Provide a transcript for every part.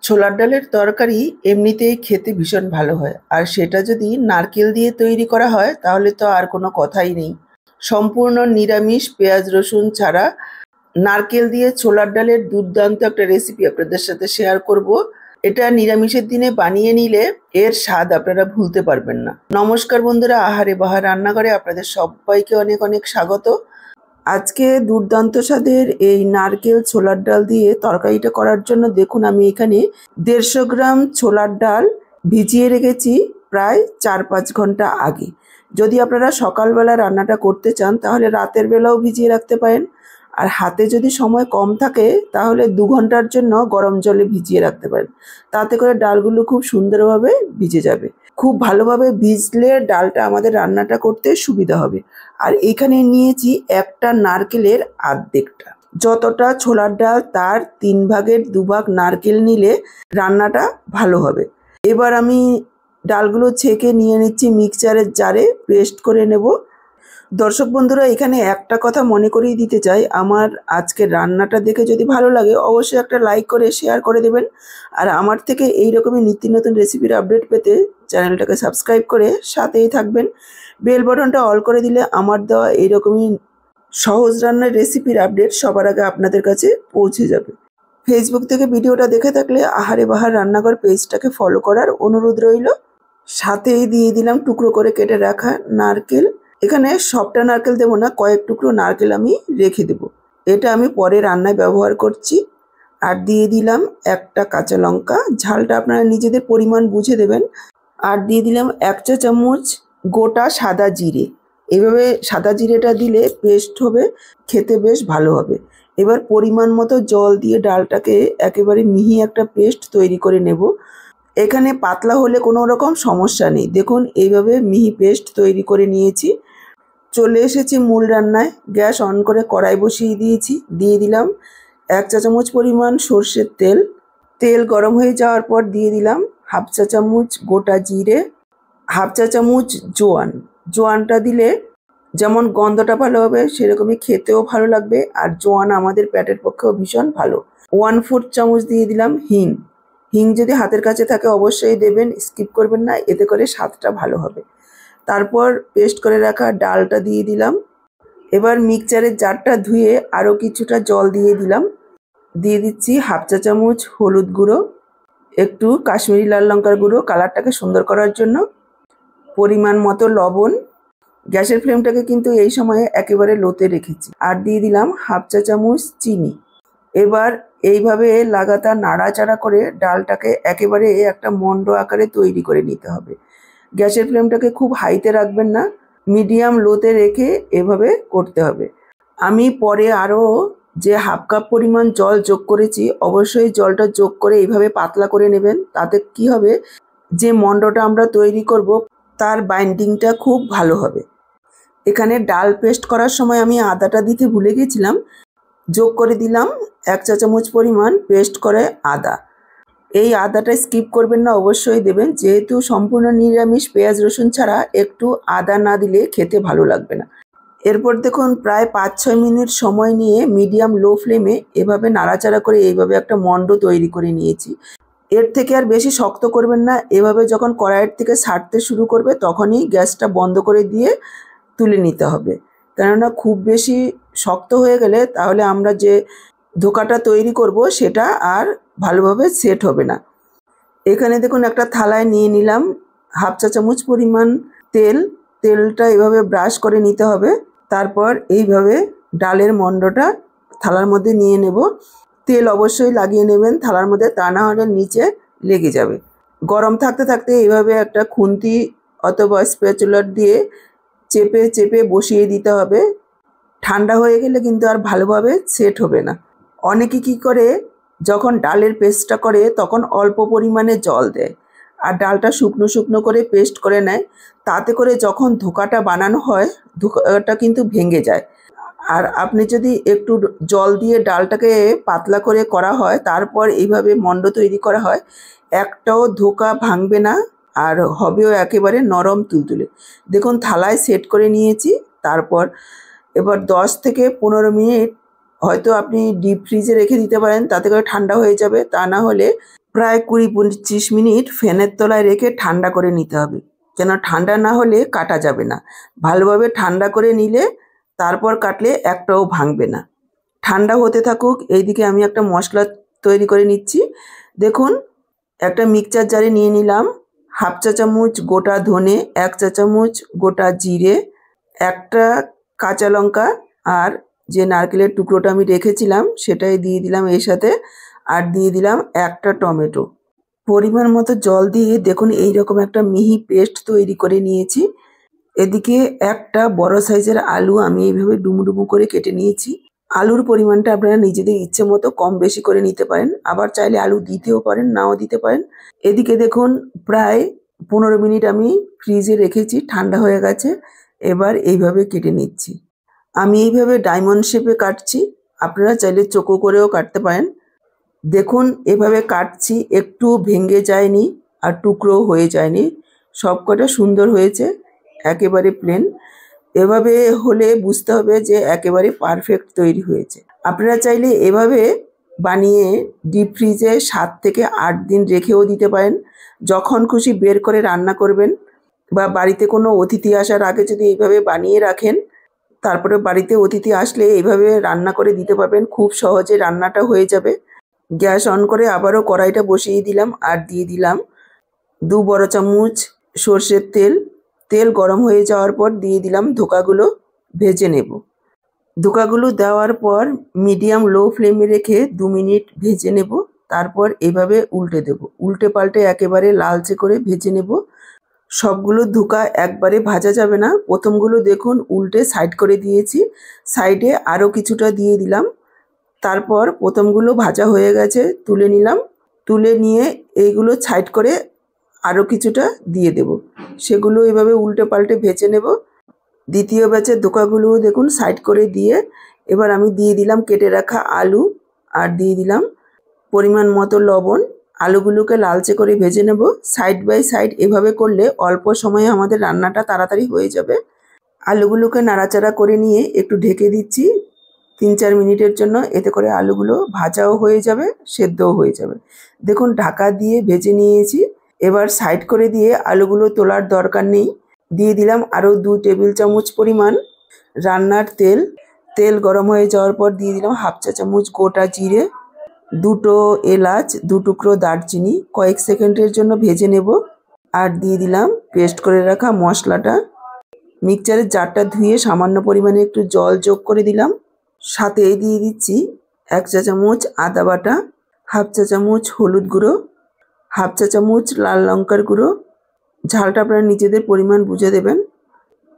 ছোলার ডালের তরকারি এমনিতেই খেতে ভীষণ ভালো হয়, আর সেটা যদি নারকেল দিয়ে তৈরি করা হয় তাহলে তো আর কোনো কথাই নেই। সম্পূর্ণ নিরামিষ, পেঁয়াজ রসুন ছাড়া নারকেল দিয়ে ছোলার ডালের দুর্দান্ত একটা রেসিপি আপনাদের সাথে শেয়ার করব। এটা নিরামিষের দিনে বানিয়ে নিলে এর স্বাদ আপনারা ভুলতে পারবেন না। নমস্কার বন্ধুরা, আহারে বাহার রান্নাঘরে আপনাদের সবাইকে অনেক অনেক স্বাগত। আজকে দুর্দান্ত স্বাদের এই নারকেল ছোলার ডাল দিয়ে তরকারিটা করার জন্য দেখুন আমি এখানে 150 গ্রাম ছোলার ডাল ভিজিয়ে রেখেছি প্রায় 4-5 ঘন্টা আগে। যদি আপনারা সকালবেলা রান্নাটা করতে চান তাহলে রাতের বেলাও ভিজিয়ে রাখতে পারেন, আর হাতে যদি সময় কম থাকে তাহলে 2 ঘন্টার জন্য গরম জলে ভিজিয়ে রাখতে পারেন। তাতে করে ডালগুলো খুব সুন্দরভাবে ভিজে যাবে। খুব ভালোভাবে ভিজলে ডালটা আমাদের রান্নাটা করতে সুবিধা হবে। আর এখানে নিয়েছি একটা নারকেলের আর্ধেকটা। যতটা ছোলার ডাল তার 3 ভাগের 2 ভাগ নারকেল নিলে রান্নাটা ভালো হবে। এবার আমি ডালগুলো ছেঁকে নিয়ে নিচ্ছি মিক্সচারের জারে, পেস্ট করে নেব। দর্শক বন্ধুরা, এখানে একটা কথা মনে করিয়ে দিতে চাই, আমার আজকের রান্নাটা দেখে যদি ভালো লাগে অবশ্যই একটা লাইক করে শেয়ার করে দেবেন। আর আমার থেকে এই রকমই নিত্য নতুন রেসিপির আপডেট পেতে চ্যানেলটাকে সাবস্ক্রাইব করে সাথেই থাকবেন। বেল বাটনটা অল করে দিলে আমার দেওয়া এইরকমই সহজ রান্নার রেসিপির আপডেট সবার আগে আপনাদের কাছে পৌঁছে যাবে। ফেসবুক থেকে ভিডিওটা দেখে থাকলে আহারে বাহার রান্নাঘর পেজটাকে ফলো করার অনুরোধ রইল। সাথেই দিয়ে দিলাম টুকরো করে কেটে রাখা নারকেল। এখানে সবটা নারকেল দেবো না, কয়েক টুকরো নারকেল আমি রেখে দেব। এটা আমি পরে রান্নায় ব্যবহার করছি। আর দিয়ে দিলাম একটা কাঁচা লঙ্কা, ঝালটা আপনারা নিজেদের পরিমাণ বুঝে দেবেন। আর দিয়ে দিলাম 1 চা চামচ গোটা সাদা জিরে। এভাবে সাদা জিরেটা দিলে পেস্ট হবে, খেতে বেশ ভালো হবে। এবার পরিমাণ মতো জল দিয়ে ডালটাকে একেবারে মিহি একটা পেস্ট তৈরি করে নেব। এখানে পাতলা হলে কোনো রকম সমস্যা নেই। দেখুন এইভাবে মিহি পেস্ট তৈরি করে নিয়েছি। চলে এসেছি মূল রান্নায়। গ্যাস অন করে কড়াই বসিয়ে দিয়েছি। দিয়ে দিলাম 1 চা চামচ পরিমাণ সর্ষের তেল। তেল গরম হয়ে যাওয়ার পর দিয়ে দিলাম 1/2 চা চামচ গোটা জিরে, 1/2 চা চামচ জোয়ান। জোয়ানটা দিলে যেমন গন্ধটা ভালো হবে সেরকমই খেতেও ভালো লাগবে, আর জোয়ান আমাদের পেটের পক্ষেও ভীষণ ভালো। 1/4 চামচ দিয়ে দিলাম হিং। হিং যদি হাতের কাছে থাকে অবশ্যই দেবেন, স্কিপ করবেন না, এতে করে স্বাদটা ভালো হবে। তারপর পেস্ট করে রাখা ডালটা দিয়ে দিলাম। এবার মিক্সচারের জারটা ধুয়ে আরও কিছুটা জল দিয়ে দিলাম। দিয়ে দিচ্ছি 1/2 চা চামচ হলুদ গুঁড়ো, একটু কাশ্মীরি লাল লঙ্কার গুঁড়ো কালারটাকে সুন্দর করার জন্য, পরিমাণ মতো লবণ। গ্যাসের ফ্লেমটাকে কিন্তু এই সময়ে একেবারে লোতে রেখেছি। আর দিয়ে দিলাম 1/2 চা চামচ চিনি। এবার এইভাবে লাগাতার নাড়াচাড়া করে ডালটাকে একেবারে একটা মন্ড আকারে তৈরি করে নিতে হবে। গ্যাসের ফ্লেমটাকে খুব হাইতে রাখবেন না, মিডিয়াম লোতে রেখে এভাবে করতে হবে। আমি পরে আরও যে 1/2 কাপ পরিমাণ জল যোগ করেছি, অবশ্যই জলটা যোগ করে এইভাবে পাতলা করে নেবেন। তাতে কি হবে, যে মন্ডটা আমরা তৈরি করব তার বাইন্ডিংটা খুব ভালো হবে। এখানে ডাল পেস্ট করার সময় আমি আদাটা দিতে ভুলে গেছিলাম, যোগ করে দিলাম 1 চা চামচ পরিমাণ পেস্ট করে আদা। এই আদাটা স্কিপ করবেন না, অবশ্যই দেবেন, যেহেতু সম্পূর্ণ নিরামিষ পেঁয়াজ রসুন ছাড়া একটু আদা না দিলে খেতে ভালো লাগবে না। এরপর দেখুন প্রায় 5-6 মিনিট সময় নিয়ে মিডিয়াম লো ফ্লেমে এভাবে নাড়াচাড়া করে এইভাবে একটা মন্ড তৈরি করে নিয়েছি। এর থেকে আর বেশি শক্ত করবেন না। এভাবে যখন কড়াইয়ের থেকে ছাড়তে শুরু করবে তখনই গ্যাসটা বন্ধ করে দিয়ে তুলে নিতে হবে, কেননা খুব বেশি শক্ত হয়ে গেলে তাহলে আমরা যে ধোকাটা তৈরি করব সেটা আর ভালোভাবে সেট হবে না। এখানে দেখুন একটা থালায় নিয়ে নিলাম 1/2 চা চামচ পরিমাণ তেল। তেলটা এভাবে ব্রাশ করে নিতে হবে। তারপর এইভাবে ডালের মন্ডটা থালার মধ্যে নিয়ে নেব। তেল অবশ্যই লাগিয়ে নেবেন থালার মধ্যে, তা না হলে নিচে লেগে যাবে। গরম থাকতে থাকতে এইভাবে একটা খুন্তি অথবা স্প্যাচুলার দিয়ে চেপে চেপে বসিয়ে দিতে হবে। ঠান্ডা হয়ে গেলে কিন্তু আর ভালোভাবে সেট হবে না। অনেকে কি করে, যখন ডালের পেস্টটা করে তখন অল্প পরিমাণে জল দেয় আর ডালটা শুকনো শুকনো করে পেস্ট করে নেয়। তাতে করে যখন ধোকাটা বানানো হয় ধোকাটা কিন্তু ভেঙে যায়। আর আপনি যদি একটু জল দিয়ে ডালটাকে পাতলা করে করা হয়, তারপর এইভাবে মন্ড তৈরি করা হয়, একটাও ধোকা ভাঙবে না আর হবেও একেবারে নরম তুলতুলে। দেখুন থালায় সেট করে নিয়েছি। তারপর এবার 10 থেকে 15 মিনিট হয়তো আপনি ডিপ ফ্রিজে রেখে দিতে পারেন, তাতে করে ঠান্ডা হয়ে যাবে। তা না হলে প্রায় ২০-২৫ মিনিট ফ্যানের তলায় রেখে ঠান্ডা করে নিতে হবে, কেন ঠান্ডা না হলে কাটা যাবে না। ভালোভাবে ঠান্ডা করে নিলে তারপর কাটলে একটাও ভাঙবে না। ঠান্ডা হতে থাকুক, এইদিকে আমি একটা মশলা তৈরি করে নিচ্ছি। দেখুন, একটা মিক্সচার জারে নিয়ে নিলাম 1/2 চা চামচ গোটা ধনে, 1 চা চামচ গোটা জিরে, একটা কাঁচা লঙ্কা, আর যে নারকেলের টুকরোটা আমি রেখেছিলাম সেটাই দিয়ে দিলাম এর সাথে, আর দিয়ে দিলাম একটা টমেটো। পরিমাণ মতো জল দিয়ে দেখুন এইরকম একটা মিহি পেস্ট তৈরি করে নিয়েছি। এদিকে একটা বড় সাইজের আলু আমি এইভাবে ডুমু ডুমু করে কেটে নিয়েছি। আলুর পরিমাণটা আপনারা নিজেদের ইচ্ছে মতো কম বেশি করে নিতে পারেন, আবার চাইলে আলু দিতেও পারেন, নাও দিতে পারেন। এদিকে দেখুন প্রায় ১৫ মিনিট আমি ফ্রিজে রেখেছি, ঠান্ডা হয়ে গেছে। এবার এইভাবে কেটে নিচ্ছি। আমি এইভাবে ডায়মন্ড শেপে কাটছি, আপনারা চাইলে চৌকো করেও কাটতে পারেন। দেখুন এভাবে কাটছি, একটু ভেঙে যায়নি আর টুকরোও হয়ে যায়নি, সবকটা সুন্দর হয়েছে, একেবারে প্লেন। এভাবে হলে বুঝতে হবে যে একেবারে পারফেক্ট তৈরি হয়েছে। আপনারা চাইলে এভাবে বানিয়ে ডিপ ফ্রিজে ৭ থেকে ৮ দিন রেখেও দিতে পারেন। যখন খুশি বের করে রান্না করবেন, বা বাড়িতে কোনো অতিথি আসার আগে যদি এইভাবে বানিয়ে রাখেন, তারপরে বাড়িতে অতিথি আসলে এইভাবে রান্না করে দিতে পারবেন, খুব সহজে রান্নাটা হয়ে যাবে। গ্যাস অন করে আবারও কড়াইটা বসিয়ে দিলাম, আর দিয়ে দিলাম ২ বড় চামচ সর্ষের তেল। তেল গরম হয়ে যাওয়ার পর দিয়ে দিলাম ধোকাগুলো, ভেজে নেব। ধোকাগুলো দেওয়ার পর মিডিয়াম লো ফ্লেমে রেখে ২ মিনিট ভেজে নেব। তারপর এভাবে উল্টে দেব, উল্টে পাল্টে একেবারে লালচে করে ভেজে নেব। সবগুলো ধোকা একবারে ভাজা যাবে না, প্রথমগুলো দেখুন উল্টে সাইড করে দিয়েছি, সাইডে আরও কিছুটা দিয়ে দিলাম। তারপর প্রথমগুলো ভাজা হয়ে গেছে, তুলে নিলাম। তুলে নিয়ে এইগুলো সাইড করে আরও কিছুটা দিয়ে দেব, সেগুলো এভাবে উল্টে পাল্টে ভেজে নেব। দ্বিতীয় ব্যাচের ধোকাগুলোও দেখুন সাইড করে দিয়ে এবার আমি দিয়ে দিলাম কেটে রাখা আলু, আর দিয়ে দিলাম পরিমাণ মতো লবণ। আলুগুলোকে লালচে করে ভেজে নেব সাইড বাই সাইড। এভাবে করলে অল্প সময়ে আমাদের রান্নাটা তাড়াতাড়ি হয়ে যাবে। আলুগুলোকে নাড়াচাড়া করে নিয়ে একটু ঢেকে দিচ্ছি ৩-৪ মিনিটের জন্য, এতে করে আলুগুলো ভাজাও হয়ে যাবে, সেদ্ধও হয়ে যাবে। দেখুন ঢাকা দিয়ে ভেজে নিয়েছি, এবার সাইড করে দিয়ে আলুগুলো তোলার দরকার নেই। দিয়ে দিলাম আরও ২ টেবিল চামচ পরিমাণ রান্নার তেল। তেল গরম হয়ে যাওয়ার পর দিয়ে দিলাম 1/2 চা চামচ গোটা জিরে, ২টো এলাচ, ২ টুকরো দারচিনি, কয়েক সেকেন্ডের জন্য ভেজে নেব। আর দিয়ে দিলাম পেস্ট করে রাখা মশলাটা। মিক্সচারের জারটা ধুয়ে সামান্য পরিমাণে একটু জল যোগ করে দিলাম। সাথে দিয়ে দিচ্ছি ১ চা চামচ আদা বাটা, 1/2 চা চামচ হলুদ গুঁড়ো, 1/2 চা চামচ লাল লঙ্কার গুঁড়ো, ঝালটা আপনারা নিজেদের পরিমাণ বুঝে দেবেন,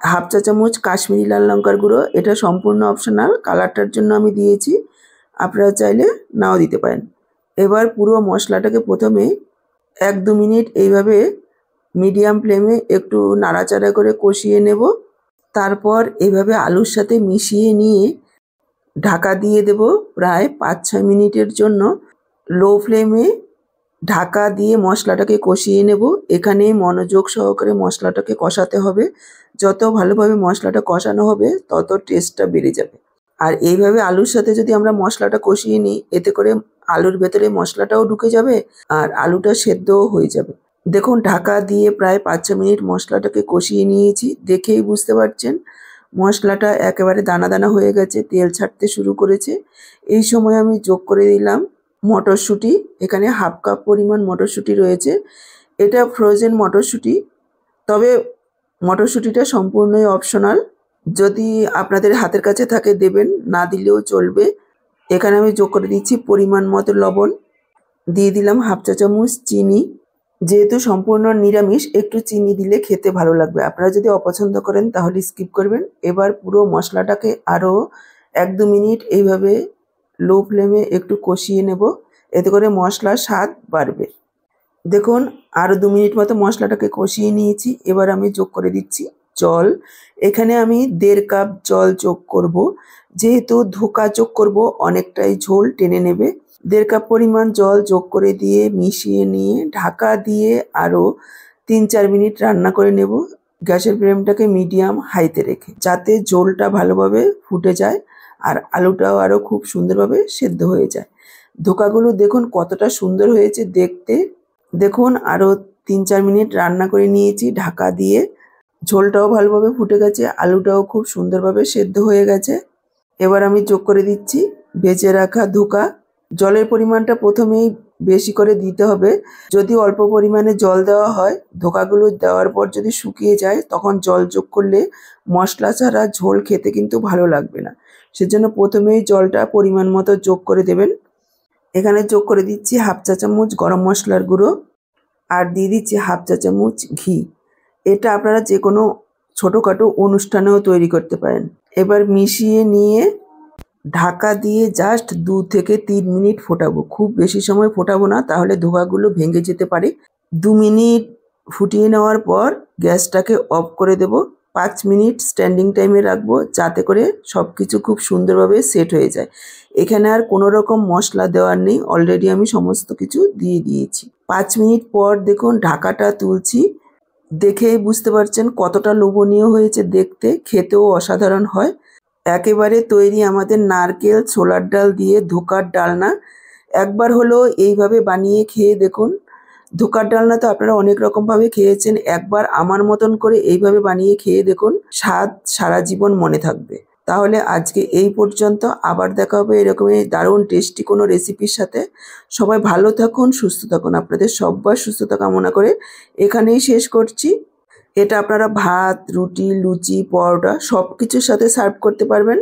1/2 চা চামচ কাশ্মীরি লাল লঙ্কার গুঁড়ো, এটা সম্পূর্ণ অপশনাল, কালারটার জন্য আমি দিয়েছি, আপনারা চাইলে নাও দিতে পারেন। এবার পুরো মশলাটাকে প্রথমে ১-২ মিনিট এইভাবে মিডিয়াম ফ্লেমে একটু নাড়াচাড়া করে কষিয়ে নেব। তারপর এইভাবে আলুর সাথে মিশিয়ে নিয়ে ঢাকা দিয়ে দেব প্রায় ৫-৬ মিনিটের জন্য। লো ফ্লেমে ঢাকা দিয়ে মশলাটাকে কষিয়ে নেব। এখানে মনোযোগ সহকারে মশলাটাকে কষাতে হবে, যত ভালোভাবে মশলাটা কষানো হবে তত টেস্টটা বেড়ে যাবে। আর এইভাবে আলুর সাথে যদি আমরা মশলাটা কষিয়ে নিই, এতে করে আলুর ভেতরে মশলাটাও ঢুকে যাবে আর আলুটা সেদ্ধও হয়ে যাবে। দেখুন ঢাকা দিয়ে প্রায় ৫-৬ মিনিট মশলাটাকে কষিয়ে নিয়েছি, দেখেই বুঝতে পারছেন মশলাটা একেবারে দানা দানা হয়ে গেছে, তেল ছাড়তে শুরু করেছে। এই সময় আমি যোগ করে দিলাম মটরশুঁটি, এখানে 1/2 কাপ পরিমাণ মটরশুঁটি রয়েছে। এটা ফ্রোজেন মটরশুঁটি, তবে মটরশুঁটিটা সম্পূর্ণই অপশনাল, যদি আপনাদের হাতের কাছে থাকে দেবেন, না দিলেও চলবে। এখানে আমি যোগ করে দিচ্ছি পরিমাণ মতো লবণ, দিয়ে দিলাম 1/2 চা চামচ চিনি। যেহেতু সম্পূর্ণ নিরামিষ, একটু চিনি দিলে খেতে ভালো লাগবে, আপনারা যদি অপছন্দ করেন তাহলে স্কিপ করবেন। এবার পুরো মশলাটাকে আরও ১-২ মিনিট এইভাবে লো ফ্লেমে একটু কষিয়ে নেব, এতে করে মশলার স্বাদ বাড়বে। দেখুন আরও ২ মিনিট মতো মশলাটাকে কষিয়ে নিয়েছি। এবার আমি যোগ করে দিচ্ছি জল। এখানে আমি ১.৫ কাপ জল যোগ করব, যেহেতু ধোকা যোগ করব অনেকটাই ঝোল টেনে নেবে। ১.৫ কাপ পরিমাণ জল যোগ করে দিয়ে মিশিয়ে নিয়ে ঢাকা দিয়ে আরও ৩-৪ মিনিট রান্না করে নেব, গ্যাসের ফ্লেমটাকে মিডিয়াম হাইতে রেখে, যাতে ঝোলটা ভালোভাবে ফুটে যায় আর আলুটাও আরও খুব সুন্দরভাবে সেদ্ধ হয়ে যায়। ধোকাগুলো দেখুন কতটা সুন্দর হয়েছে দেখতে। দেখুন আরও 3-4 মিনিট রান্না করে নিয়েছি ঢাকা দিয়ে। ঝোলটাও ভালোভাবে ফুটে গেছে, আলুটাও খুব সুন্দরভাবে সেদ্ধ হয়ে গেছে। এবার আমি যোগ করে দিচ্ছি ভেজে রাখা ধোকা। জলের পরিমাণটা প্রথমেই বেশি করে দিতে হবে। যদি অল্প পরিমাণে জল দেওয়া হয়, ধোকাগুলো দেওয়ার পর যদি শুকিয়ে যায় তখন জল যোগ করলে মশলা ছাড়া ঝোল খেতে কিন্তু ভালো লাগবে না। সেজন্য প্রথমেই জলটা পরিমাণ মতো যোগ করে দেবেন। এখানে যোগ করে দিচ্ছি 1/2 চা চামচ গরম মশলার গুঁড়ো আর দিয়ে দিচ্ছি 1/2 চা চামচ ঘি। এটা আপনারা যে কোনো ছোটোখাটো অনুষ্ঠানেও তৈরি করতে পারেন। এবার মিশিয়ে নিয়ে ঢাকা দিয়ে জাস্ট 2 থেকে 3 মিনিট ফোটাবো। খুব বেশি সময় ফোটাবো না, তাহলে ধোকাগুলো ভেঙে যেতে পারে। 2 মিনিট ফুটিয়ে নেওয়ার পর গ্যাসটাকে অফ করে দেব। 5 মিনিট স্ট্যান্ডিং টাইমে রাখবো যাতে করে সব কিছু খুব সুন্দরভাবে সেট হয়ে যায়। এখানে আর কোনো রকম মশলা দেওয়ার নেই, অলরেডি আমি সমস্ত কিছু দিয়ে দিয়েছি। 5 মিনিট পর দেখুন ঢাকাটা তুলছি। দেখেই বুঝতে পারছেন কতটা লোভনীয় হয়েছে দেখতে, খেতেও অসাধারণ হয়। একেবারে তৈরি আমাদের নারকেল ছোলার ডাল দিয়ে ধোকার ডালনা। একবার হলেও এইভাবে বানিয়ে খেয়ে দেখুন। ধোকার ডালনা তো আপনারা অনেক রকমভাবে খেয়েছেন, একবার আমার মতন করে এইভাবে বানিয়ে খেয়ে দেখুন, স্বাদ সারা জীবন মনে থাকবে। তাহলে আজকে এই পর্যন্ত, আবার দেখা হবে এরকমই দারুণ টেস্টি কোনো রেসিপির সাথে। সবাই ভালো থাকুন, সুস্থ থাকুন, আপনাদের সবার সুস্থতা কামনা করে এখানেই শেষ করছি। এটা আপনারা ভাত, রুটি, লুচি, পরোটা সব কিছুর সাথে সার্ভ করতে পারবেন।